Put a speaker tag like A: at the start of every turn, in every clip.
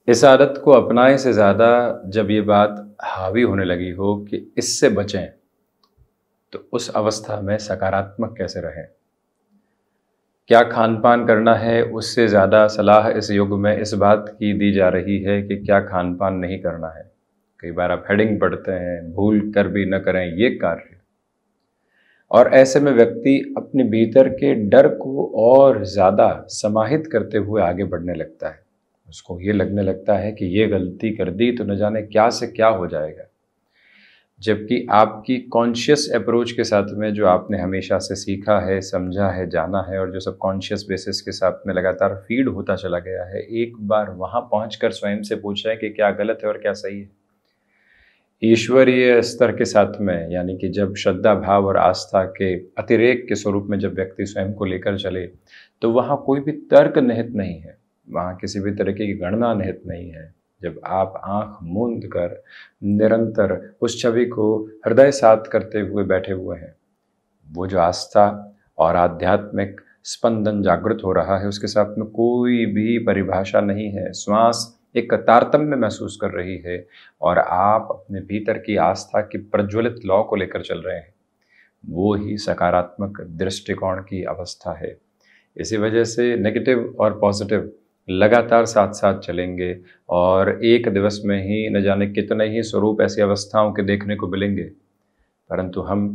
A: इस आदत को अपनाने से ज़्यादा जब ये बात हावी होने लगी हो कि इससे बचें, तो उस अवस्था में सकारात्मक कैसे रहें? क्या खान-पान करना है, उससे ज़्यादा सलाह इस युग में इस बात की दी जा रही है कि क्या खान-पान नहीं करना है। कई बार आप हेडिंग पढ़ते हैं, भूल कर भी न करें ये कार्य। और ऐसे में व्यक्ति अपने भीतर के डर को और ज़्यादा समाहित करते हुए आगे बढ़ने लगता है। उसको ये लगने लगता है कि ये गलती कर दी तो न जाने क्या से क्या हो जाएगा। जबकि आपकी कॉन्शियस अप्रोच के साथ में जो आपने हमेशा से सीखा है, समझा है, जाना है और जो सबकॉन्शियस बेसिस के साथ में लगातार फीड होता चला गया है, एक बार वहाँ पहुँचकर स्वयं से पूछें कि क्या गलत है और क्या सही है। ईश्वरीय स्तर के साथ में, यानी कि जब श्रद्धा भाव और आस्था के अतिरेक के स्वरूप में जब व्यक्ति स्वयं को लेकर चले, तो वहाँ कोई भी तर्क निहित नहीं है, वहाँ किसी भी तरीके की गणना निहित नहीं है। जब आप आँख मूंद कर निरंतर उस छवि को हृदय साथ करते हुए बैठे हुए हैं, वो जो आस्था और आध्यात्मिक स्पंदन जागृत हो रहा है, उसके साथ में कोई भी परिभाषा नहीं है। श्वास एक तारतम्य महसूस कर रही है और आप अपने भीतर की आस्था की प्रज्वलित लौ को लेकर चल रहे हैं। वो ही सकारात्मक दृष्टिकोण की अवस्था है। इसी वजह से नेगेटिव और पॉजिटिव लगातार साथ साथ चलेंगे और एक दिवस में ही न जाने कितने ही स्वरूप ऐसी अवस्थाओं के देखने को मिलेंगे, परंतु हम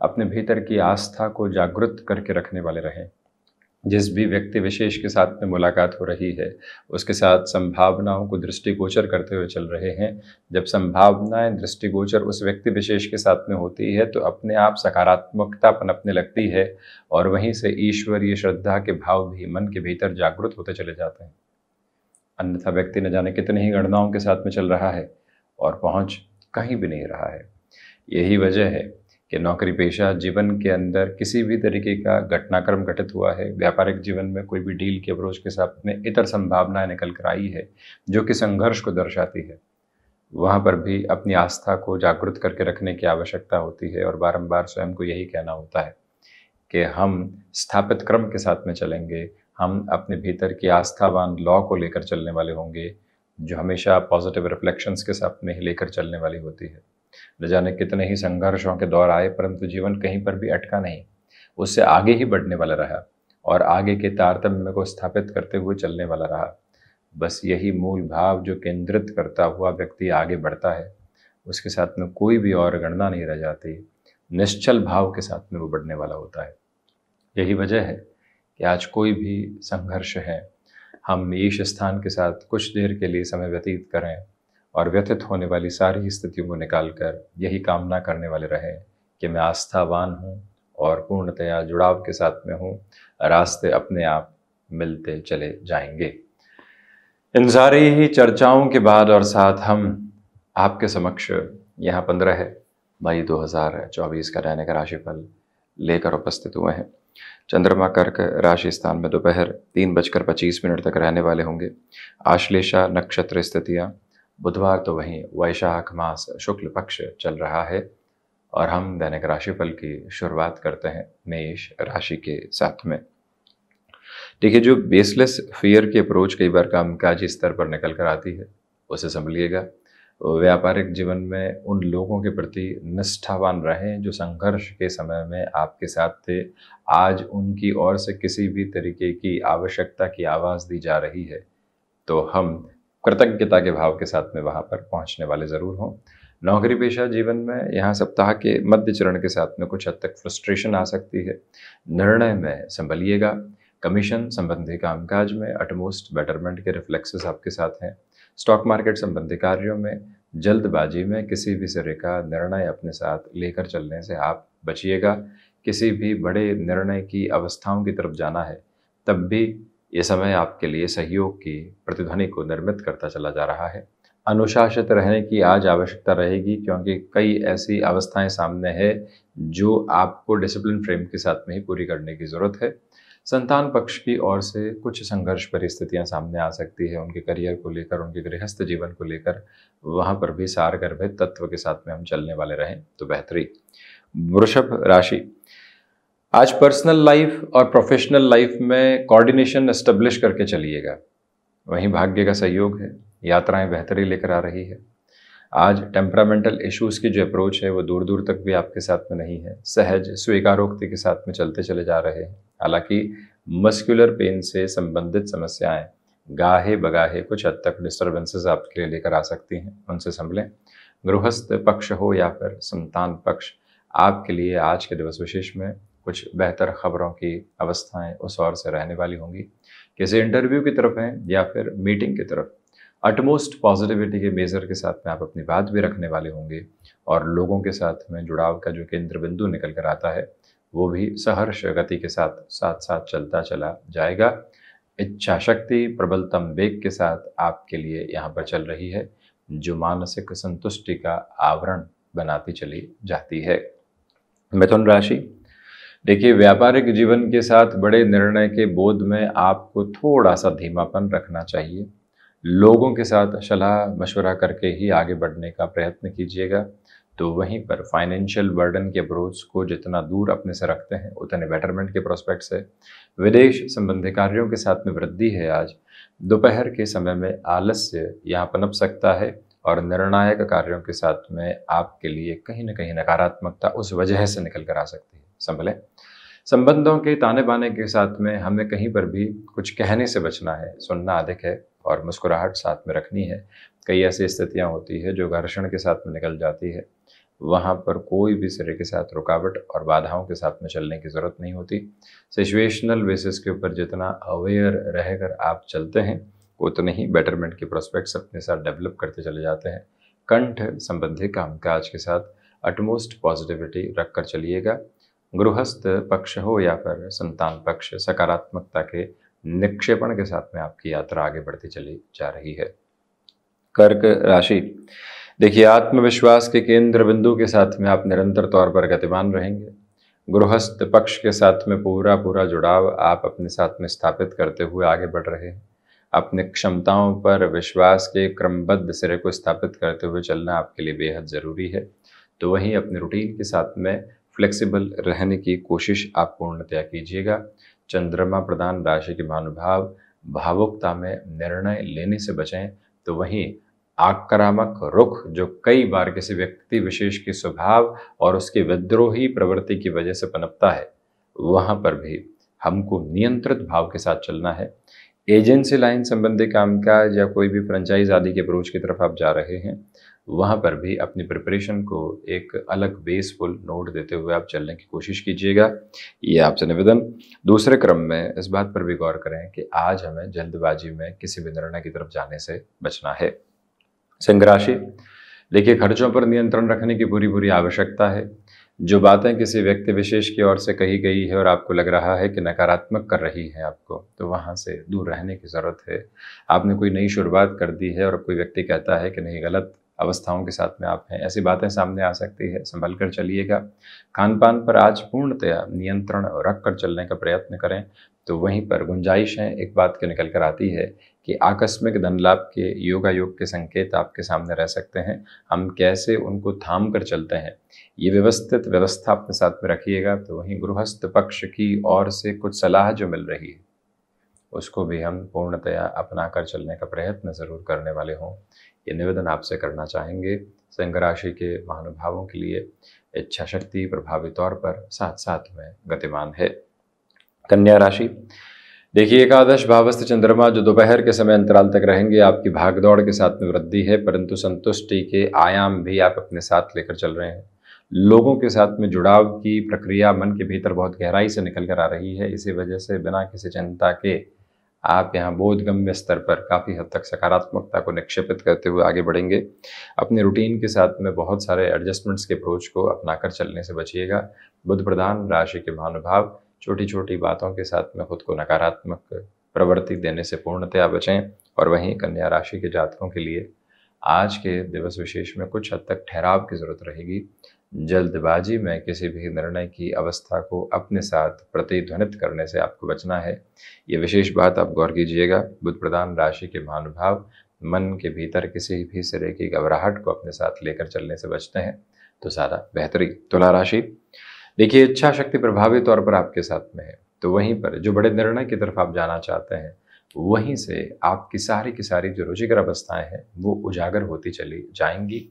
A: अपने भीतर की आस्था को जागृत करके रखने वाले रहें। जिस भी व्यक्ति विशेष के साथ में मुलाकात हो रही है, उसके साथ संभावनाओं को दृष्टिगोचर करते हुए चल रहे हैं। जब संभावनाएं दृष्टिगोचर उस व्यक्ति विशेष के साथ में होती है, तो अपने आप सकारात्मकता पनपने लगती है और वहीं से ईश्वरीय श्रद्धा के भाव भी मन के भीतर जागृत होते चले जाते हैं। अन्यथा व्यक्ति न जाने कितनी ही गणनाओं के साथ में चल रहा है और पहुँच कहीं भी नहीं रहा है। यही वजह है कि नौकरी पेशा जीवन के अंदर किसी भी तरीके का घटनाक्रम घटित हुआ है, व्यापारिक जीवन में कोई भी डील के अप्रोच के साथ में इतर संभावनाएं निकल कर आई है जो कि संघर्ष को दर्शाती है, वहाँ पर भी अपनी आस्था को जागृत करके रखने की आवश्यकता होती है और बारंबार स्वयं को यही कहना होता है कि हम स्थापित क्रम के साथ में चलेंगे, हम अपने भीतर की आस्थावान लॉ को लेकर चलने वाले होंगे, जो हमेशा पॉजिटिव रिफ्लेक्शंस के साथ में ही लेकर चलने वाली होती है। न जाने कितने ही संघर्षों के दौर आए, परंतु जीवन कहीं पर भी अटका नहीं, उससे आगे ही बढ़ने वाला रहा और आगे के तारतम्य को स्थापित करते हुए चलने वाला रहा। बस यही मूल भाव जो केंद्रित करता हुआ व्यक्ति आगे बढ़ता है, उसके साथ में कोई भी और गणना नहीं रह जाती, निश्चल भाव के साथ में वो बढ़ने वाला होता है। यही वजह है कि आज कोई भी संघर्ष है, हम ईश स्थान के साथ कुछ देर के लिए समय व्यतीत करें और व्यथित होने वाली सारी स्थितियों को निकालकर यही कामना करने वाले रहें कि मैं आस्थावान हूँ और पूर्णतया जुड़ाव के साथ में हूँ, रास्ते अपने आप मिलते चले जाएंगे। इन सारी ही चर्चाओं के बाद और साथ हम आपके समक्ष यहाँ 15 मई 2024 का दैनिक राशिफल लेकर उपस्थित हुए हैं। चंद्रमा कर्क राशि स्थान में दोपहर 3:25 तक रहने वाले होंगे। आश्लेषा नक्षत्र स्थितियाँ, बुधवार तो वहीं वैशाख मास शुक्ल पक्ष चल रहा है और हम दैनिक राशिफल की शुरुआत करते हैं मेष राशि के साथ में। देखिए, जो बेसलेस फियर की अप्रोच कई बार कामकाजी स्तर पर निकल कर आती है, उसे संभलिएगा। व्यापारिक जीवन में उन लोगों के प्रति निष्ठावान रहें जो संघर्ष के समय में आपके साथ थे। आज उनकी ओर से किसी भी तरीके की आवश्यकता की आवाज़ दी जा रही है, तो हम कृतज्ञता के भाव के साथ में वहाँ पर पहुँचने वाले ज़रूर हों। नौकरी पेशा जीवन में यहाँ सप्ताह के मध्य चरण के साथ में कुछ हद तक फ्रस्ट्रेशन आ सकती है, निर्णय में संभलिएगा। कमीशन संबंधी कामकाज में अटमोस्ट बेटरमेंट के रिफ्लेक्सेस आपके साथ हैं। स्टॉक मार्केट संबंधी कार्यों में जल्दबाजी में किसी भी तरह का निर्णय अपने साथ लेकर चलने से आप बचिएगा। किसी भी बड़े निर्णय की अवस्थाओं की तरफ जाना है, तब भी ये समय आपके लिए सहयोग की प्रतिध्वनि को निर्मित करता चला जा रहा है। अनुशासित रहने की आज आवश्यकता रहेगी, क्योंकि कई ऐसी अवस्थाएं सामने है जो आपको डिसिप्लिन फ्रेम के साथ में ही पूरी करने की ज़रूरत है। संतान पक्ष की ओर से कुछ संघर्ष परिस्थितियां सामने आ सकती है, उनके करियर को लेकर, उनके गृहस्थ जीवन को लेकर, वहां पर भी सारगर्भित तत्व के साथ में हम चलने वाले रहें तो बेहतरी। वृषभ राशि, आज पर्सनल लाइफ और प्रोफेशनल लाइफ में कोऑर्डिनेशन एस्टेब्लिश करके चलिएगा। वहीं भाग्य का सहयोग है, यात्राएं बेहतरी लेकर आ रही है। आज टेम्परामेंटल इश्यूज़ की जो अप्रोच है वो दूर दूर तक भी आपके साथ में नहीं है, सहज स्वीकारोक्ति के साथ में चलते चले जा रहे हैं। हालांकि मस्कुलर पेन से संबंधित समस्याएं गाहे बगाहे कुछ हद तक डिस्टर्बेंसेस आपके लिए लेकर आ सकती हैं, उनसे संभलें। गृहस्थ पक्ष हो या फिर संतान पक्ष, आपके लिए आज के दिवस विशेष में कुछ बेहतर खबरों की अवस्थाएं उस ओर से रहने वाली होंगी। किसी इंटरव्यू की तरफ हैं या फिर मीटिंग की तरफ अटमोस्ट पॉजिटिविटी के मेजर के साथ में आप अपनी बात भी रखने वाले होंगे और लोगों के साथ में जुड़ाव का जो केंद्र बिंदु निकल कर आता है वो भी सहर्ष गति के साथ साथ साथ चलता चला जाएगा। इच्छा शक्ति प्रबलतम वेग के साथ आपके लिए यहाँ पर चल रही है, जो मानसिक संतुष्टि का आवरण बनाती चली जाती है। मिथुन राशि, देखिए व्यापारिक जीवन के साथ बड़े निर्णय के बोध में आपको थोड़ा सा धीमापन रखना चाहिए। लोगों के साथ सलाह मशवरा करके ही आगे बढ़ने का प्रयत्न कीजिएगा। तो वहीं पर फाइनेंशियल बर्डन के अप्रोच को जितना दूर अपने से रखते हैं उतने बेटरमेंट के प्रोस्पेक्ट्स है। विदेश संबंधी कार्यों के साथ में वृद्धि है। आज दोपहर के समय में आलस्य यहाँ पनप सकता है और निर्णायक कार्यों के साथ में आपके लिए कहीं ना कहीं नकारात्मकता उस वजह से निकल कर आ सकती है, संभलें। संबंधों के ताने बाने के साथ में हमें कहीं पर भी कुछ कहने से बचना है, सुनना अधिक है और मुस्कुराहट साथ में रखनी है। कई ऐसी स्थितियां होती है जो घर्षण के साथ में निकल जाती है, वहाँ पर कोई भी सिरे के साथ रुकावट और बाधाओं के साथ में चलने की ज़रूरत नहीं होती। सिचुएशनल बेसिस के ऊपर जितना अवेयर रहकर आप चलते हैं उतने ही बेटरमेंट के प्रोस्पेक्ट्स अपने साथ डेवलप करते चले जाते हैं। कंठ संबंधी कामकाज के साथ अटमोस्ट पॉजिटिविटी रखकर चलिएगा। गृहस्थ पक्ष हो या फिर संतान पक्ष, सकारात्मकता के निक्षेपण के साथ में आपकी यात्रा आगे बढ़ती चली जा रही है। कर्क राशि, देखिए आत्मविश्वास के केंद्र बिंदु के साथ में आप निरंतर तौर पर गतिमान रहेंगे। गृहस्थ पक्ष के साथ में पूरा जुड़ाव आप अपने साथ में स्थापित करते हुए आगे बढ़ रहे हैं। अपने क्षमताओं पर विश्वास के क्रमबद्ध सिरे को स्थापित करते हुए चलना आपके लिए बेहद ज़रूरी है। तो वहीं अपने रूटीन के साथ में फ्लेक्सिबल रहने की कोशिश आप पूर्णतया कीजिएगा। चंद्रमा प्रधान राशि के महानुभाव भावुकता में निर्णय लेने से बचें। तो वहीं आक्रामक रुख जो कई बार किसी व्यक्ति विशेष के स्वभाव और उसके विद्रोही प्रवृत्ति की वजह से पनपता है, वहाँ पर भी हमको नियंत्रित भाव के साथ चलना है। एजेंसी लाइन संबंधी कामकाज या कोई भी फ्रेंचाइज आदि के अप्रोच की तरफ आप जा रहे हैं, वहाँ पर भी अपनी प्रिपरेशन को एक अलग बेसफुल नोट देते हुए आप चलने की कोशिश कीजिएगा, ये आपसे निवेदन। दूसरे क्रम में इस बात पर भी गौर करें कि आज हमें जल्दबाजी में किसी भी निर्णय की तरफ जाने से बचना है। सिंह राशि, देखिए खर्चों पर नियंत्रण रखने की पूरी आवश्यकता है। जो बातें किसी व्यक्ति विशेष की ओर से कही गई है और आपको लग रहा है कि नकारात्मक कर रही है आपको, तो वहाँ से दूर रहने की ज़रूरत है। आपने कोई नई शुरुआत कर दी है और कोई व्यक्ति कहता है कि नहीं गलत अवस्थाओं के साथ में आप हैं, ऐसी बातें सामने आ सकती है, संभल कर चलिएगा। खान पान पर आज पूर्णतया नियंत्रण रख कर चलने का प्रयत्न करें। तो वहीं पर गुंजाइशें एक बात के निकल कर आती है कि आकस्मिक धन लाभ के योगायोग के संकेत आपके सामने रह सकते हैं। हम कैसे उनको थाम कर चलते हैं, ये व्यवस्थित व्यवस्था अपने साथ में रखिएगा। तो वहीं गृहस्थ पक्ष की ओर से कुछ सलाह जो मिल रही है उसको भी हम पूर्णतया अपना कर चलने का प्रयत्न ज़रूर करने वाले हों, ये निवेदन आपसे करना चाहेंगे। सिंह राशि के महानुभावों के लिए इच्छा शक्ति प्रभावी तौर पर साथ साथ में गतिमान है। कन्या राशि, देखिए एकादश भावस्थ चंद्रमा जो दोपहर के समय अंतराल तक रहेंगे, आपकी भागदौड़ के साथ में वृद्धि है, परंतु संतुष्टि के आयाम भी आप अपने साथ लेकर चल रहे हैं। लोगों के साथ में जुड़ाव की प्रक्रिया मन के भीतर बहुत गहराई से निकल कर आ रही है। इसी वजह से बिना किसी चिंता के आप यहाँ बोधगम्य स्तर पर काफ़ी हद तक सकारात्मकता को निक्षेपित करते हुए आगे बढ़ेंगे। अपने रूटीन के साथ में बहुत सारे एडजस्टमेंट्स के अप्रोच को अपनाकर चलने से बचिएगा। बुध प्रधान राशि के महानुभाव छोटी छोटी बातों के साथ में खुद को नकारात्मक प्रवृत्ति देने से पूर्णतया बचें। और वहीं कन्या राशि के जातकों के लिए आज के दिवस विशेष में कुछ हद तक ठहराव की जरूरत रहेगी। जल्दबाजी में किसी भी निर्णय की अवस्था को अपने साथ प्रतिध्वनित करने से आपको बचना है, ये विशेष बात आप गौर कीजिएगा। बुध प्रधान राशि के महानुभाव मन के भीतर किसी भी सिरे की घबराहट को अपने साथ लेकर चलने से बचते हैं तो ज़्यादा बेहतरी। तुला राशि, देखिए इच्छा शक्ति प्रभावी तौर पर आपके साथ में है। तो वहीं पर जो बड़े निर्णय की तरफ आप जाना चाहते हैं वहीं से आपकी सारी की सारी जो रुचिकर अवस्थाएं हैं वो उजागर होती चली जाएंगी।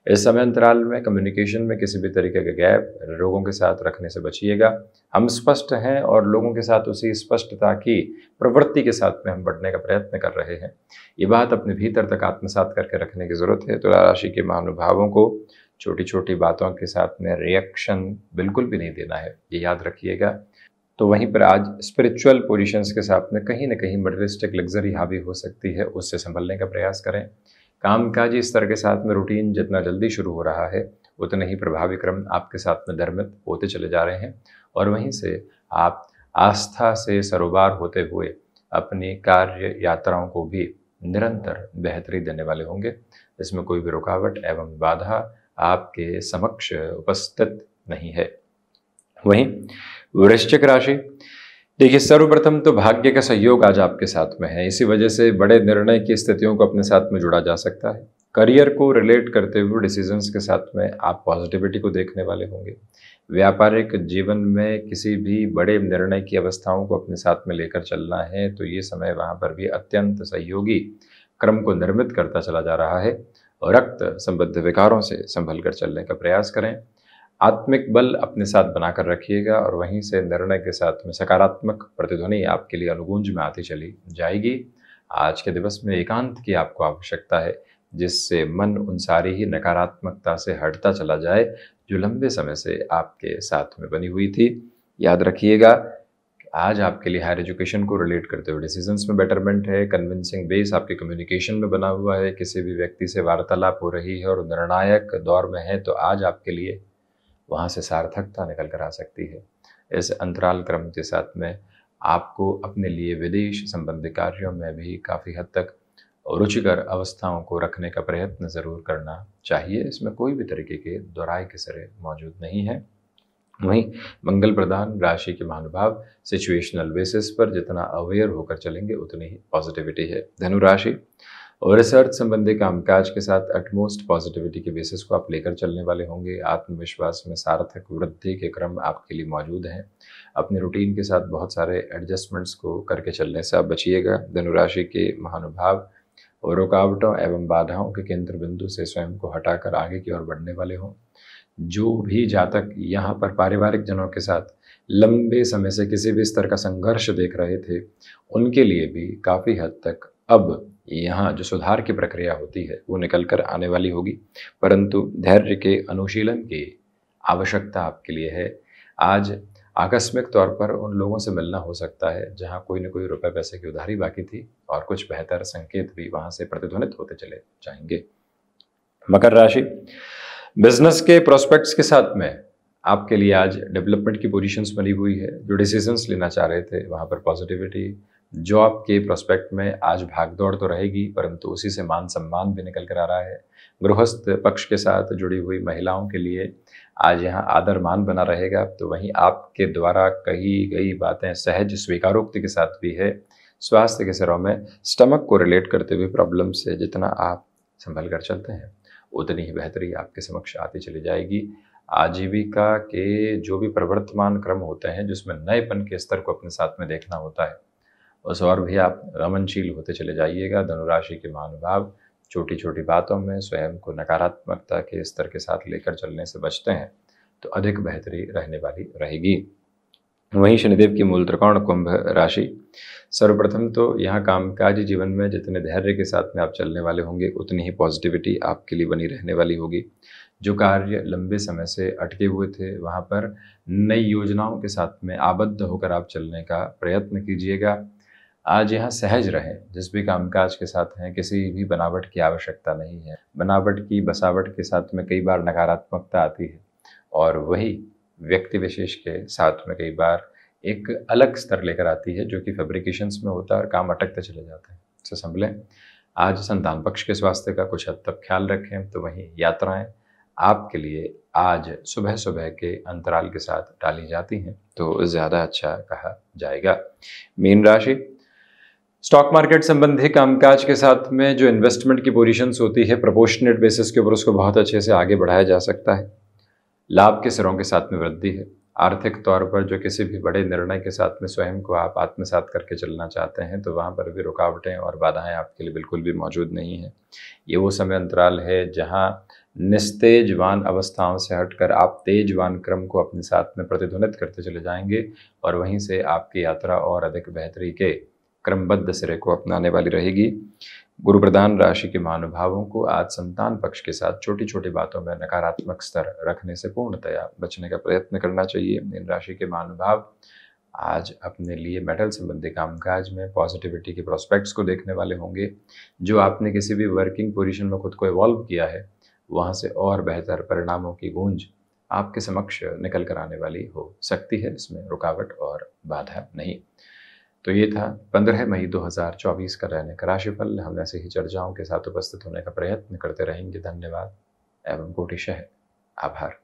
A: इस समय अंतराल में कम्युनिकेशन में किसी भी तरीके के गैप लोगों के साथ रखने से बचिएगा। हम स्पष्ट हैं और लोगों के साथ उसी स्पष्टता की प्रवृत्ति के साथ में हम बढ़ने का प्रयत्न कर रहे हैं। ये बात अपने भीतर तक आत्मसात करके रखने की ज़रूरत है। तुला राशि के महानुभावों को छोटी छोटी बातों के साथ में रिएक्शन बिल्कुल भी नहीं देना है, ये याद रखिएगा। तो वहीं पर आज स्पिरिचुअल पोजीशंस के साथ में कहीं ना कहीं मटेरियलिस्टिक लग्जरी हावी हो सकती है, उससे संभलने का प्रयास करें। कामकाजी स्तर के साथ में रूटीन जितना जल्दी शुरू हो रहा है उतने ही प्रभावी क्रम आपके साथ में धर्मित होते चले जा रहे हैं और वहीं से आप आस्था से सरोबार होते हुए अपनी कार्य यात्राओं को भी निरंतर बेहतरी देने वाले होंगे। इसमें कोई भी रुकावट एवं बाधा आपके समक्ष उपस्थित नहीं है। वहीं वृश्चिक राशि, देखिए सर्वप्रथम तो भाग्य का सहयोग आज आपके साथ में है, इसी वजह से बड़े निर्णय की स्थितियों को अपने साथ में जुड़ा जा सकता है। करियर को रिलेट करते हुए डिसीजंस के साथ में आप पॉजिटिविटी को देखने वाले होंगे। व्यापारिक जीवन में किसी भी बड़े निर्णय की अवस्थाओं को अपने साथ में लेकर चलना है तो ये समय वहाँ पर भी अत्यंत सहयोगी क्रम को निर्मित करता चला जा रहा है। और रक्त संबद्ध विकारों से संभल कर चलने का प्रयास करें। आत्मिक बल अपने साथ बनाकर रखिएगा और वहीं से निर्णय के साथ में सकारात्मक प्रतिध्वनि आपके लिए अनुगूंज में आती चली जाएगी। आज के दिवस में एकांत की आपको आवश्यकता है, जिससे मन उन सारी ही नकारात्मकता से हटता चला जाए जो लंबे समय से आपके साथ में बनी हुई थी। याद रखिएगा आज आपके लिए हायर एजुकेशन को रिलेट करते हुए डिसीजंस में बेटरमेंट है। कन्विंसिंग बेस आपके कम्युनिकेशन में बना हुआ है। किसी भी व्यक्ति से वार्तालाप हो रही है और निर्णायक दौर में है तो आज आपके लिए वहाँ से सार्थकता निकल कर आ सकती है। इस अंतराल क्रम के साथ में आपको अपने लिए विदेश संबंधी कार्यों में भी काफ़ी हद तक रुचिकर अवस्थाओं को रखने का प्रयत्न ज़रूर करना चाहिए। इसमें कोई भी तरीके के दोहराए के सिरे मौजूद नहीं है। वहीं मंगल प्रधान राशि के महानुभाव सिचुएशनल बेसिस पर जितना अवेयर होकर चलेंगे उतनी ही पॉजिटिविटी है। धनु राशि और रिसर्च संबंधी कामकाज के साथ अटमोस्ट पॉजिटिविटी के बेसिस को आप लेकर चलने वाले होंगे। आत्मविश्वास में सार्थक वृद्धि के क्रम आपके लिए मौजूद हैं। अपने रूटीन के साथ बहुत सारे एडजस्टमेंट्स को करके चलने से आप बचिएगा। धनु राशि के महानुभाव और रुकावटों एवं बाधाओं के केंद्र बिंदु से स्वयं को हटाकर आगे की ओर बढ़ने वाले हों। जो भी जातक यहाँ पर पारिवारिक जनों के साथ लंबे समय से किसी भी स्तर का संघर्ष देख रहे थे उनके लिए भी काफ़ी हद तक अब यहाँ जो सुधार की प्रक्रिया होती है वो निकल कर आने वाली होगी, परंतु धैर्य के अनुशीलन की आवश्यकता आपके लिए है। आज आकस्मिक तौर पर उन लोगों से मिलना हो सकता है जहाँ कोई न कोई रुपए पैसे की उधारी बाकी थी और कुछ बेहतर संकेत भी वहाँ से प्रतिध्वनित होते चले जाएंगे। मकर राशि, बिजनेस के प्रोस्पेक्ट्स के साथ में आपके लिए आज डेवलपमेंट की पोजीशंस बनी हुई है। जो डिसीजंस लेना चाह रहे थे वहाँ पर पॉजिटिविटी। जॉब के प्रोस्पेक्ट में आज भागदौड़ तो रहेगी परंतु उसी से मान सम्मान भी निकल कर आ रहा है। गृहस्थ पक्ष के साथ जुड़ी हुई महिलाओं के लिए आज यहाँ आदर मान बना रहेगा। तो वहीं आपके द्वारा कही गई बातें सहज स्वीकारोक्ति के साथ भी है। स्वास्थ्य के सिरों में स्टमक को रिलेट करते हुए प्रॉब्लम से जितना आप संभल कर चलते हैं उतनी ही बेहतरी आपके समक्ष आती चली जाएगी। आजीविका के जो भी प्रवर्तमान क्रम होते हैं जिसमें नएपन के स्तर को अपने साथ में देखना होता है उस और भी आप रमनशील होते चले जाइएगा। धनुराशि के महानुभाव छोटी छोटी बातों में स्वयं को नकारात्मकता के स्तर के साथ लेकर चलने से बचते हैं तो अधिक बेहतरी रहने वाली रहेगी। वहीं शनिदेव की मूल त्रिकोण कुंभ राशि, सर्वप्रथम तो यहाँ कामकाजी जीवन में जितने धैर्य के साथ में आप चलने वाले होंगे उतनी ही पॉजिटिविटी आपके लिए बनी रहने वाली होगी। जो कार्य लंबे समय से अटके हुए थे वहाँ पर नई योजनाओं के साथ में आबद्ध होकर आप चलने का प्रयत्न कीजिएगा। आज यहाँ सहज रहें। जिस भी कामकाज के साथ हैं किसी भी बनावट की आवश्यकता नहीं है। बनावट की बसावट के साथ में कई बार नकारात्मकता आती है और वही व्यक्ति विशेष के साथ में कई बार एक अलग स्तर लेकर आती है जो कि फैब्रिकेशंस में होता है और काम अटकते चले जाते हैं। इससे संभलें। आज संतान पक्ष के स्वास्थ्य का कुछ हद तक ख्याल रखें। तो वहीं यात्राएं आपके लिए आज सुबह सुबह के अंतराल के साथ टाली जाती हैं तो ज़्यादा अच्छा कहा जाएगा। मीन राशि, स्टॉक मार्केट संबंधी कामकाज के साथ में जो इन्वेस्टमेंट की पोजीशंस होती है प्रोपोर्शनेट बेसिस के ऊपर उसको बहुत अच्छे से आगे बढ़ाया जा सकता है। लाभ के सिरों के साथ में वृद्धि है। आर्थिक तौर पर जो किसी भी बड़े निर्णय के साथ में स्वयं को आप आत्मसात करके चलना चाहते हैं, तो वहाँ पर भी रुकावटें और बाधाएं आपके लिए बिल्कुल भी मौजूद नहीं हैं। ये वो समय अंतराल है जहाँ निस्तेजवान अवस्थाओं से हटकर आप तेजवान क्रम को अपने साथ में प्रतिध्वनित करते चले जाएंगे और वहीं से आपकी यात्रा और अधिक बेहतरी के क्रमबद्ध सिरे को अपनाने वाली रहेगी। गुरु प्रधान राशि के महानुभावों को आज संतान पक्ष के साथ छोटी छोटी बातों में नकारात्मक स्तर रखने से पूर्णतया बचने का प्रयत्न करना चाहिए। इन राशि के महानुभाव आज अपने लिए मेटल संबंधी कामकाज में पॉजिटिविटी के प्रोस्पेक्ट्स को देखने वाले होंगे। जो आपने किसी भी वर्किंग पोजीशन में खुद को इवॉल्व किया है, वहाँ से और बेहतर परिणामों की गूंज आपके समक्ष निकल कर आने वाली हो सकती है। इसमें रुकावट और बाधा नहीं। तो ये था 15 मई 2024 का दैनिक राशिफल। हम ऐसे ही चर्चाओं के साथ उपस्थित होने का प्रयत्न करते रहेंगे। धन्यवाद एवं कोटिशः आभार।